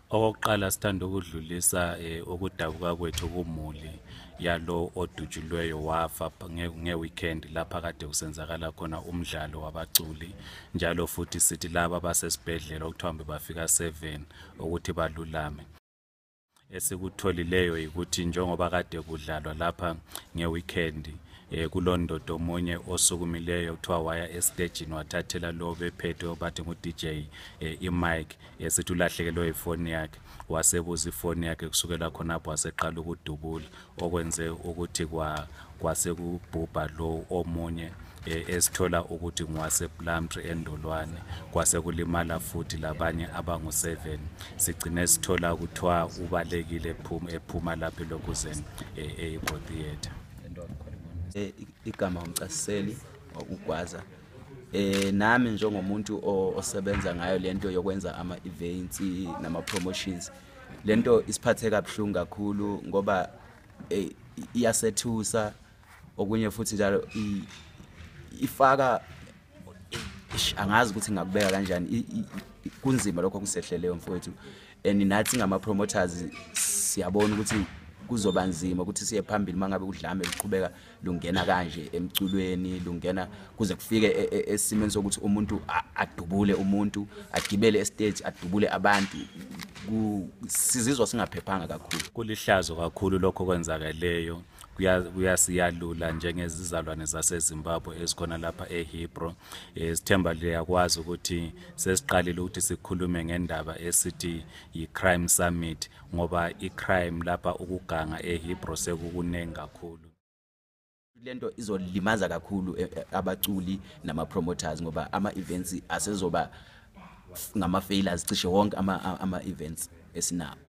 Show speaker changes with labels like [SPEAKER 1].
[SPEAKER 1] Okokuqala sithanda ukudlulisa ukudabuka kwethu kumuli yalo odutshulweyo wafa ngeweekend lapha kade kusenzakala khona umdlalo wabaculi, njalo futhi sithi laba basesibhedlela okuthiwa bafika 7 ukuthi balulame. Esikutholileyo ukuthi njengoba kade kudlalwa lapha ngeweekend kulondodo omunye osukumileyo kuthiwa waya estagini wathathela lo bephethe bathi ngu-DJ imic, esithi ulahlekelwe ifoni yakhe, wasebuza ifoni yakhe. Kusukela khonapho waseqala ukudubula, okwenze ukuthi kwasekubhubha lo omunye esithola ukuthi ngwaseplamtri endolwane, kwasekulimala futhi labanye abangu-7. Sigcine sithola kuthiwa ubalekile ephuma lapha elokuzeni eHilbrow theatre.
[SPEAKER 2] Igama umchasiseli ukugwaza nami njengomuntu osebenza ngayo lento yokwenza ama-events nama-promotions, lento isiphathe kabuhlungu kakhulu ngoba iyasethusa, okunye futhi njalo ifaka angazi ukuthi ngakubeka kanjani, kunzima lokho kusehleleyo mfowethu. And nathi ngama-promoters siyabona ukuthi kuzoba nzima ukuthi siye phambili mangabe udlame luqhubeka lungena kanje emculweni, lungena kuze kufike esimeni sokuthi umuntu adubule, umuntu agibele estage adubule abantu. Sizizwa singaphephanga kakhulu.
[SPEAKER 1] Kulihlazo kakhulu lokho kwenzakaleyo. Kuyasiyalula njengezizalwane zaseZimbabwe ezikhona lapha eHilbrow. Sithemba liyakwazi ukuthi sesiqalile ukuthi sikhulume ngendaba esithi yi-crime summit, ngoba i-crime lapha ukuganga eHilbrow sekukunengi kakhulu.
[SPEAKER 2] Lento izolimaza kakhulu abaculi nama-promoters ngoba ama-events asezoba ngama-failures cishe wonke ama-events esinawo.